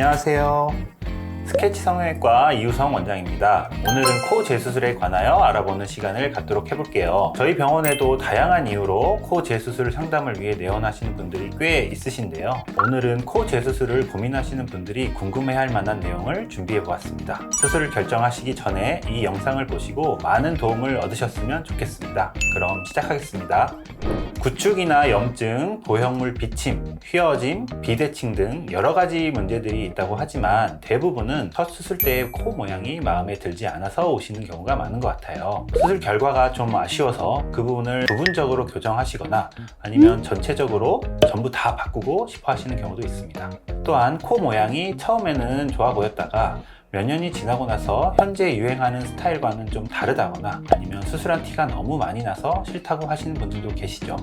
안녕하세요. 스케치 성형외과 이우성 원장입니다. 오늘은 코 재수술에 관하여 알아보는 시간을 갖도록 해볼게요. 저희 병원에도 다양한 이유로 코 재수술 상담을 위해 내원하시는 분들이 꽤 있으신데요. 오늘은 코 재수술을 고민하시는 분들이 궁금해할 만한 내용을 준비해 보았습니다. 수술을 결정하시기 전에 이 영상을 보시고 많은 도움을 얻으셨으면 좋겠습니다. 그럼 시작하겠습니다. 구축이나 염증, 보형물 비침, 휘어짐, 비대칭 등 여러 가지 문제들이 있다고 하지만 대부분은 첫 수술 때의 코 모양이 마음에 들지 않아서 오시는 경우가 많은 것 같아요. 수술 결과가 좀 아쉬워서 그 부분을 부분적으로 교정하시거나 아니면 전체적으로 전부 다 바꾸고 싶어 하시는 경우도 있습니다. 또한 코 모양이 처음에는 좋아 보였다가 몇 년이 지나고 나서 현재 유행하는 스타일과는 좀 다르다거나 아니면 수술한 티가 너무 많이 나서 싫다고 하시는 분들도 계시죠.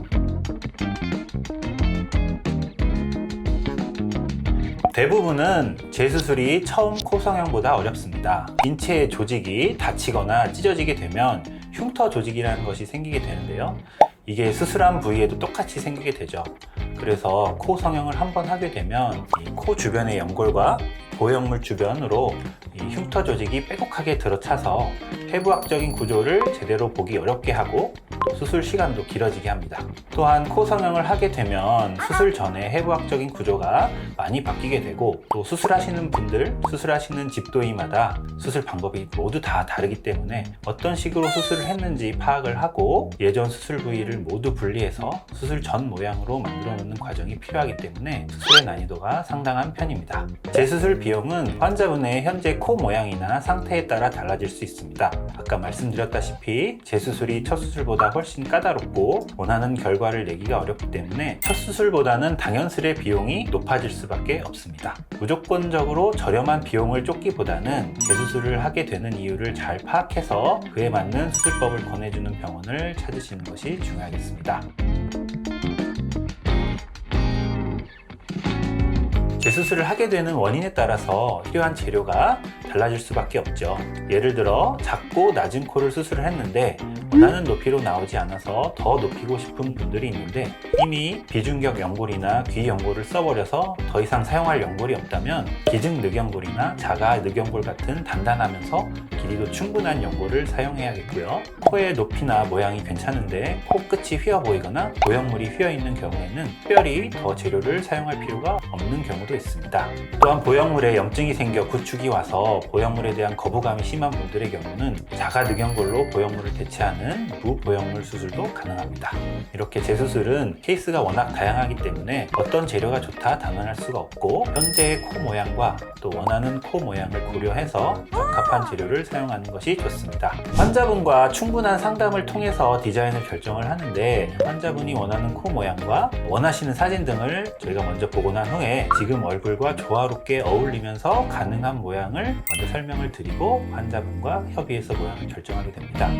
대부분은 재수술이 처음 코 성형보다 어렵습니다. 인체의 조직이 다치거나 찢어지게 되면 흉터 조직이라는 것이 생기게 되는데요. 이게 수술한 부위에도 똑같이 생기게 되죠. 그래서 코 성형을 한번 하게 되면 이 코 주변의 연골과 보형물 주변으로 이 흉터 조직이 빼곡하게 들어차서 해부학적인 구조를 제대로 보기 어렵게 하고 또 수술 시간도 길어지게 합니다. 또한 코 성형을 하게 되면 수술 전에 해부학적인 구조가 많이 바뀌게 되고 또 수술하시는 분들, 수술하시는 집도의마다 수술 방법이 모두 다 다르기 때문에 어떤 식으로 수술을 했는지 파악을 하고 예전 수술 부위를 모두 분리해서 수술 전 모양으로 만들어 놓는 과정이 필요하기 때문에 수술의 난이도가 상당한 편입니다. 재수술 비용은 환자분의 현재 코 모양이나 상태에 따라 달라질 수 있습니다. 아까 말씀드렸다시피 재수술이 첫 수술보다 훨씬 까다롭고 원하는 결과를 내기가 어렵기 때문에 첫 수술보다는 당연스레 비용이 높아질 수밖에 없습니다. 무조건적으로 저렴한 비용을 쫓기보다는 재수술을 하게 되는 이유를 잘 파악해서 그에 맞는 수술법을 권해주는 병원을 찾으시는 것이 중요하겠습니다. 재수술을 하게 되는 원인에 따라서 필요한 재료가 달라질 수밖에 없죠. 예를 들어 작고 낮은 코를 수술을 했는데 원하는 높이로 나오지 않아서 더 높이고 싶은 분들이 있는데 이미 비중격 연골이나 귀 연골을 써버려서 더 이상 사용할 연골이 없다면 기증 늑연골이나 자가 늑연골 같은 단단하면서 길이도 충분한 연골을 사용해야겠고요. 코의 높이나 모양이 괜찮은데 코끝이 휘어 보이거나 보형물이 휘어 있는 경우에는 특별히 더 재료를 사용할 필요가 없는 경우도 있습니다. 또한 보형물에 염증이 생겨 구축이 와서 보형물에 대한 거부감이 심한 분들의 경우는 자가 늑연골로 보형물을 대체하는 무보형물 수술도 가능합니다. 이렇게 재수술은 케이스가 워낙 다양하기 때문에 어떤 재료가 좋다 단언할 수가 없고 현재의 코 모양과 또 원하는 코 모양을 고려해서 적합한 재료를 사용하는 것이 좋습니다. 환자분과 충분한 상담을 통해서 디자인을 결정을 하는데 환자분이 원하는 코 모양과 원하시는 사진 등을 저희가 먼저 보고 난 후에 지금 얼굴과 조화롭게 어울리면서 가능한 모양을 먼저 설명을 드리고 환자분과 협의해서 모양을 결정하게 됩니다.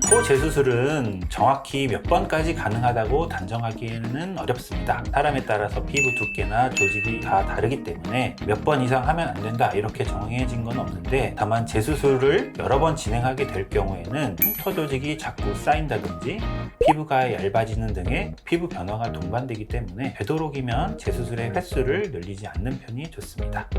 코 재수술은 정확히 몇 번까지 가능하다고 단정하기에는 어렵습니다. 사람에 따라서 피부 두께나 조직이 다 다르기 때문에 몇 번 이상 하면 안 된다 이렇게 정해진 건 없는데 다만 재수술을 여러 번 진행하게 될 경우에는 흉터 조직이 자꾸 쌓인다든지 피부가 얇아지는 등의 피부 변화가 동반되기 때문에 되도록이면 재수술의 횟수를 늘리지 않는 편이 좋습니다.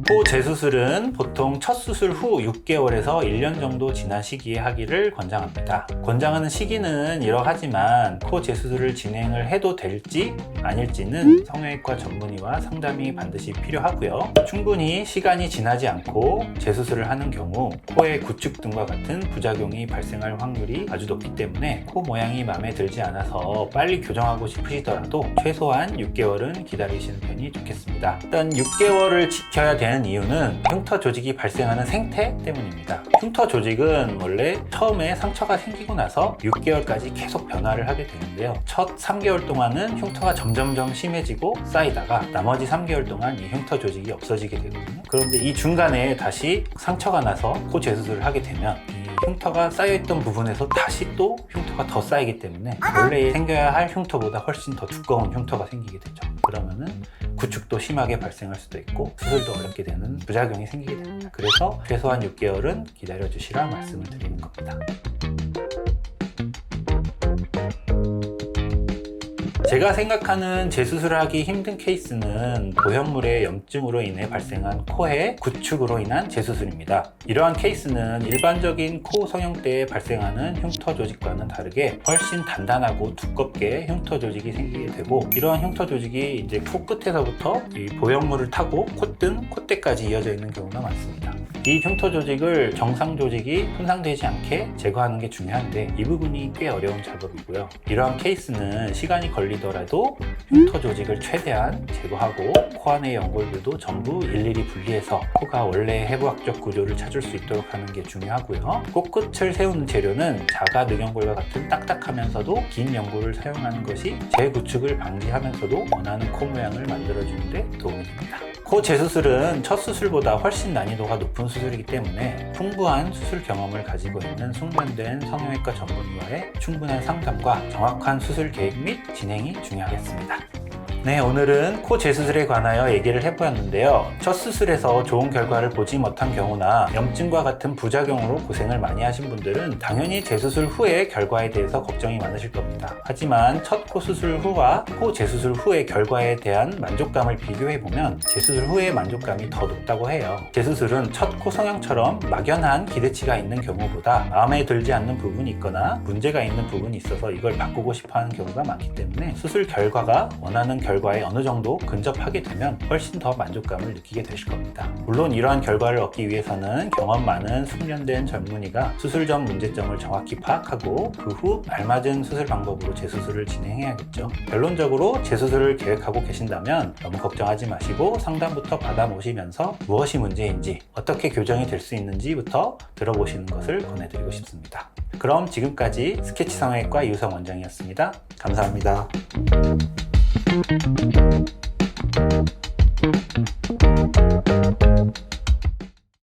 코 재수술은 보통 첫 수술 후 6개월에서 1년 정도 지난 시기에 하기를 권장합니다. 권장하는 시기는 이러하지만 코 재수술을 진행을 해도 될지 아닐지는 성형외과 전문의와 상담이 반드시 필요하고요. 충분히 시간이 지나지 않고 재수술을 하는 경우 코의 구축 등과 같은 부작용이 발생할 확률이 아주 높기 때문에 코 모양이 마음에 들지 않아서 빨리 교정하고 싶으시더라도 최소한 6개월은 기다리시는 편이 좋겠습니다. 일단 6개월을 지켜야 되는 이유는 흉터 조직이 발생하는 생태 때문입니다. 흉터 조직은 원래 처음에 상처가 생기고 나서 6개월까지 계속 변화를 하게 되는데요. 첫 3개월 동안은 흉터가 점점점 심해지고 쌓이다가 나머지 3개월 동안 이 흉터 조직이 없어지게 되거든요. 그런데 이 중간에 다시 상처가 나서 코 재수술을 하게 되면 이 흉터가 쌓여있던 부분에서 다시 또 흉터가 더 쌓이기 때문에 원래 생겨야 할 흉터보다 훨씬 더 두꺼운 흉터가 생기게 되죠. 그러면은 구축도 심하게 발생할 수도 있고 수술도 어렵게 되는 부작용이 생기게 됩니다. 그래서 최소한 6개월은 기다려 주시라 말씀을 드리는 겁니다. 제가 생각하는 재수술을 하기 힘든 케이스는 보형물의 염증으로 인해 발생한 코의 구축으로 인한 재수술입니다. 이러한 케이스는 일반적인 코 성형 때에 발생하는 흉터 조직과는 다르게 훨씬 단단하고 두껍게 흉터 조직이 생기게 되고, 이러한 흉터 조직이 이제 코 끝에서부터 이 보형물을 타고 콧등, 콧대까지 이어져 있는 경우가 많습니다. 이 흉터 조직을 정상 조직이 손상되지 않게 제거하는 게 중요한데, 이 부분이 꽤 어려운 작업이고요. 이러한 케이스는 시간이 걸리더라도 흉터 조직을 최대한 제거하고 코 안의 연골들도 전부 일일이 분리해서 코가 원래 해부학적 구조를 찾을 수 있도록 하는 게 중요하고요. 코끝을 세우는 재료는 자가 늑연골과 같은 딱딱하면서도 긴 연골을 사용하는 것이 재구축을 방지하면서도 원하는 코 모양을 만들어주는 데 도움이 됩니다. 코 재수술은 첫 수술보다 훨씬 난이도가 높은 수술이기 때문에 풍부한 수술 경험을 가지고 있는 숙련된 성형외과 전문의와의 충분한 상담과 정확한 수술 계획 및 진행이 중요하겠습니다. 네, 오늘은 코 재수술에 관하여 얘기를 해보았는데요. 첫 수술에서 좋은 결과를 보지 못한 경우나 염증과 같은 부작용으로 고생을 많이 하신 분들은 당연히 재수술 후의 결과에 대해서 걱정이 많으실 겁니다. 하지만 첫 코 수술 후와 코 재수술 후의 결과에 대한 만족감을 비교해보면 재수술 후의 만족감이 더 높다고 해요. 재수술은 첫 코 성형처럼 막연한 기대치가 있는 경우보다 마음에 들지 않는 부분이 있거나 문제가 있는 부분이 있어서 이걸 바꾸고 싶어하는 경우가 많기 때문에 수술 결과가 원하는 결과에 어느 정도 근접하게 되면 훨씬 더 만족감을 느끼게 되실 겁니다. 물론 이러한 결과를 얻기 위해서는 경험 많은 숙련된 전문의가 수술 전 문제점을 정확히 파악하고 그 후 알맞은 수술 방법으로 재수술을 진행해야겠죠. 결론적으로 재수술을 계획하고 계신다면 너무 걱정하지 마시고 상담부터 받아보시면서 무엇이 문제인지, 어떻게 교정이 될 수 있는지부터 들어보시는 것을 권해드리고 싶습니다. 그럼 지금까지 스케치 성형외과 이우성 원장이었습니다. 감사합니다.